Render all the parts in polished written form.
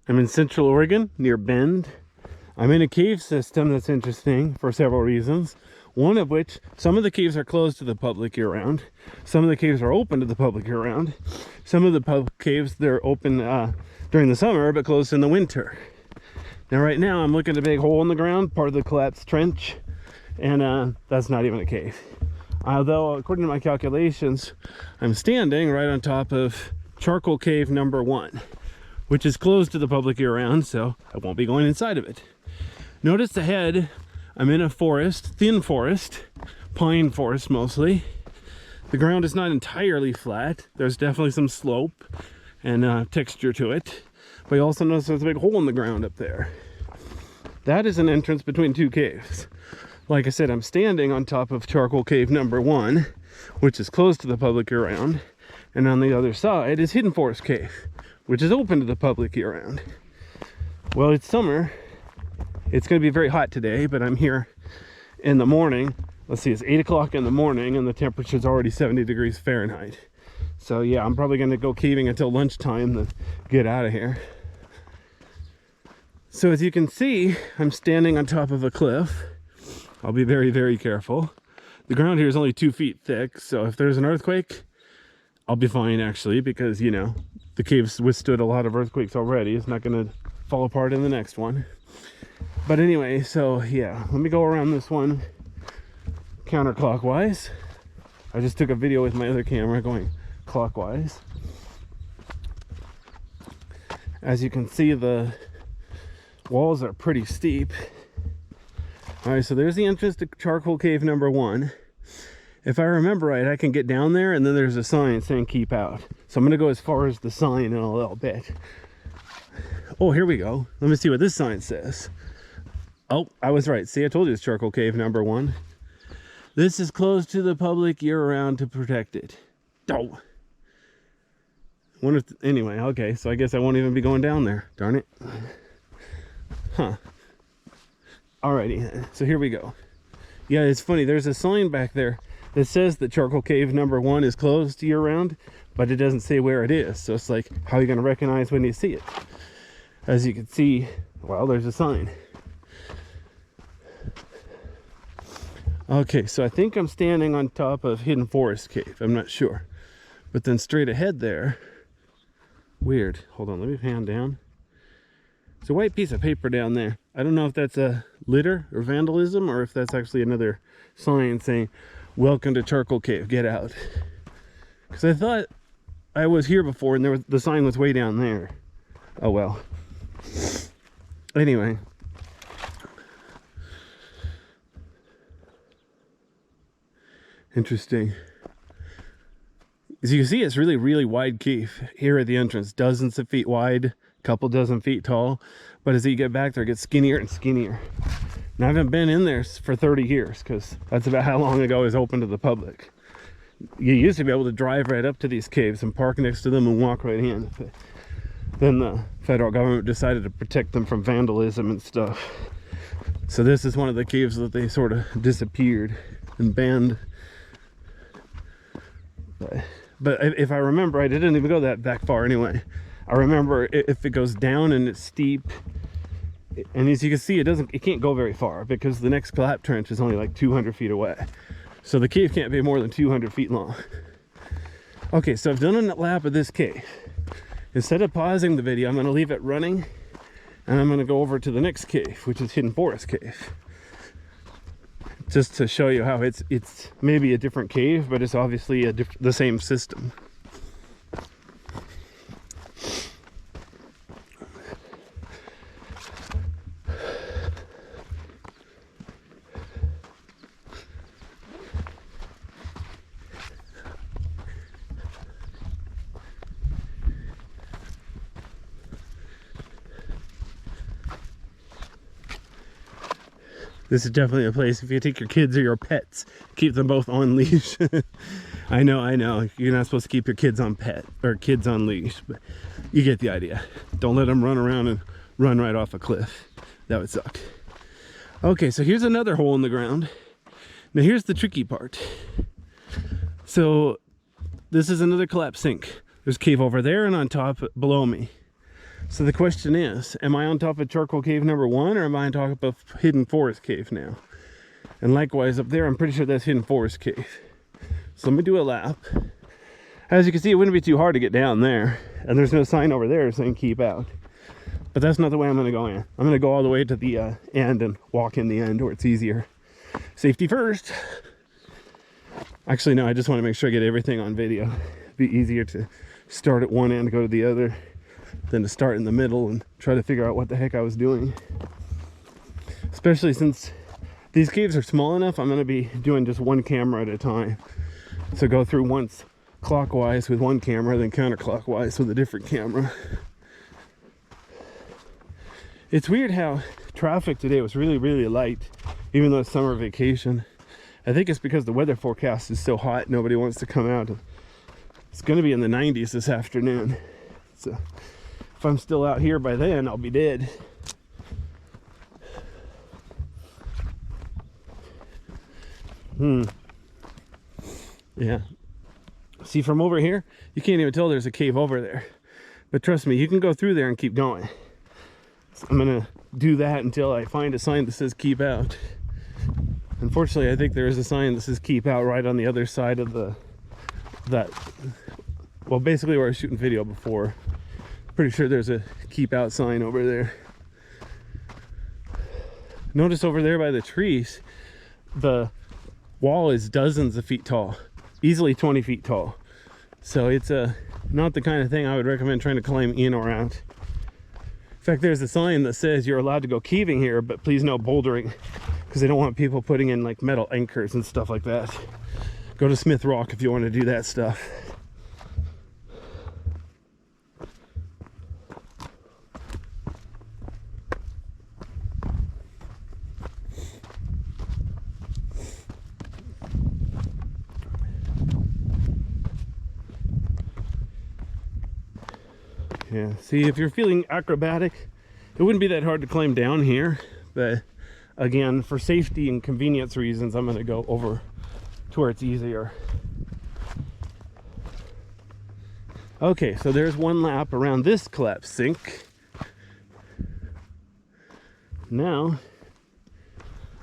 I'm in Central Oregon near Bend. I'm in a cave system that's interesting for several reasons. One of which, some of the caves are closed to the public year-round. Some of the caves are open to the public year-round. Some of the caves, they're open during the summer, but closed in the winter. Now right now, I'm looking at a big hole in the ground, part of the collapsed trench, and that's not even a cave. Although, according to my calculations, I'm standing right on top of Charcoal Cave number 1, which is closed to the public year-round, so I won't be going inside of it. Notice ahead, I'm in a forest, thin forest, pine forest mostly. The ground is not entirely flat. There's definitely some slope and texture to it. But you also notice there's a big hole in the ground up there. That is an entrance between two caves. Like I said, I'm standing on top of Charcoal Cave number 1, which is closed to the public year-round. And on the other side is Hidden Forest Cave, which is open to the public year-round. Well, it's summer. It's going to be very hot today, but I'm here in the morning. Let's see, it's 8 o'clock in the morning and the temperature's already 70 degrees Fahrenheit. So yeah, I'm probably going to go caving until lunchtime to get out of here. So as you can see, I'm standing on top of a cliff. I'll be very, very careful. The ground here is only 2 feet thick, so if there's an earthquake, I'll be fine actually, because, you know, the cave's withstood a lot of earthquakes already. It's not going to fall apart in the next one. But anyway, so yeah, let me go around this one counterclockwise. I just took a video with my other camera going clockwise. As you can see, the walls are pretty steep. All right, so there's the entrance to Charcoal Cave number 1. If I remember right, I can get down there and then there's a sign saying keep out. So I'm gonna go as far as the sign in a little bit. Oh, here we go. Let me see what this sign says. Oh, I was right. See, I told you it's Charcoal Cave number 1. This is closed to the public year-round to protect it. Oh. Wonder if, anyway, okay, so I guess I won't even be going down there. Darn it. Huh. Alrighty, so here we go. Yeah, it's funny. There's a sign back there that says that Charcoal Cave number 1 is closed year-round, but it doesn't say where it is. So it's like, how are you going to recognize when you see it? As you can see, well, there's a sign. Okay, so I think I'm standing on top of Hidden Forest Cave. I'm not sure. But then straight ahead there, weird. Hold on, let me pan down. It's a white piece of paper down there. I don't know if that's a litter or vandalism or if that's actually another sign saying, welcome to Charcoal Cave, get out. Because I thought I was here before and the sign was way down there. Oh well. Anyway. Interesting. As you can see, it's really, really wide cave here at the entrance. Dozens of feet wide, couple dozen feet tall. But as you get back there, it gets skinnier and skinnier. And I haven't been in there for 30 years because that's about how long ago it was open to the public. You used to be able to drive right up to these caves and park next to them and walk right in. But then the federal government decided to protect them from vandalism and stuff. So this is one of the caves that they sort of disappeared and banned. But if I remember right, it didn't even go that back far anyway. I remember if it goes down and it's steep, and as you can see, it can't go very far because the next collapse trench is only like 200 feet away. So the cave can't be more than 200 feet long. Okay, so I've done a lap of this cave. Instead of pausing the video, I'm going to leave it running, and I'm going to go over to the next cave, which is Hidden Forest Cave. Just to show you how it's maybe a different cave, but it's obviously the same system. This is definitely a place if you take your kids or your pets, keep them both on leash. I know, you're not supposed to keep your kids on kids on leash, but you get the idea. Don't let them run around and run right off a cliff. That would suck. Okay, so here's another hole in the ground. Now here's the tricky part. So this is another collapsed sink. There's a cave over there and on top below me. So the question is, am I on top of Charcoal Cave number 1, or am I on top of Hidden Forest Cave now? And likewise up there, I'm pretty sure that's Hidden Forest Cave. So let me do a lap. As you can see, it wouldn't be too hard to get down there. And there's no sign over there saying keep out. But that's not the way I'm going to go in. I'm going to go all the way to the end and walk in the end where it's easier. Safety first. Actually, no, I just want to make sure I get everything on video. It'd be easier to start at one end, go to the other, than to start in the middle and try to figure out what the heck I was doing. Especially since these caves are small enough, I'm going to be doing just one camera at a time. So go through once clockwise with one camera, then counterclockwise with a different camera. It's weird how traffic today was really, really light, even though it's summer vacation. I think it's because the weather forecast is so hot, nobody wants to come out. It's going to be in the 90s this afternoon. So if I'm still out here by then, I'll be dead. Yeah. See, from over here, you can't even tell there's a cave over there. But trust me, you can go through there and keep going. So I'm gonna do that until I find a sign that says keep out. Unfortunately, I think there is a sign that says keep out right on the other side of well, basically where I was shooting video before. Pretty sure there's a keep out sign over there. Notice over there by the trees, the wall is dozens of feet tall, easily 20 feet tall. So it's not the kind of thing I would recommend trying to climb in or out. In fact, there's a sign that says you're allowed to go caving here, but please no bouldering, because they don't want people putting in like metal anchors and stuff like that. Go to Smith Rock if you want to do that stuff. Yeah, see, if you're feeling acrobatic, it wouldn't be that hard to climb down here, but again, for safety and convenience reasons, I'm going to go over to where it's easier. Okay, so there's one lap around this collapsed sink. Now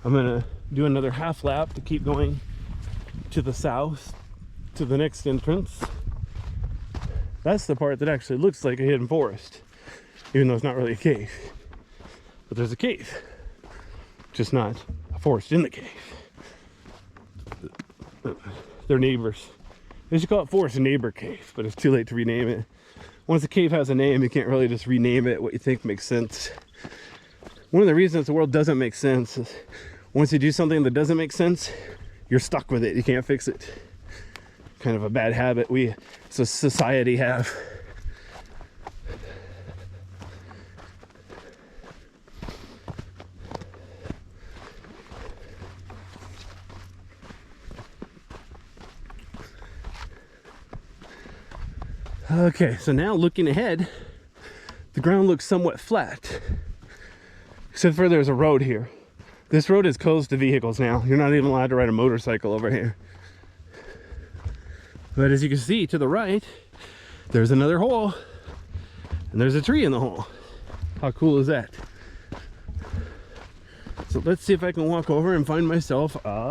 I'm going to do another half lap to keep going to the south to the next entrance. That's the part that actually looks like a hidden forest, even though it's not really a cave. But there's a cave, just not a forest in the cave. They're neighbors. They should call it Forest Neighbor Cave, but it's too late to rename it. Once a cave has a name, you can't really just rename it what you think makes sense. One of the reasons the world doesn't make sense is once you do something that doesn't make sense, you're stuck with it. You can't fix it. Kind of a bad habit we as a society have. Okay, so now looking ahead, the ground looks somewhat flat, except for there's a road here. This road is closed to vehicles now. You're not even allowed to ride a motorcycle over here. But as you can see to the right, there's another hole, and there's a tree in the hole. How cool is that? So let's see if I can walk over and find myself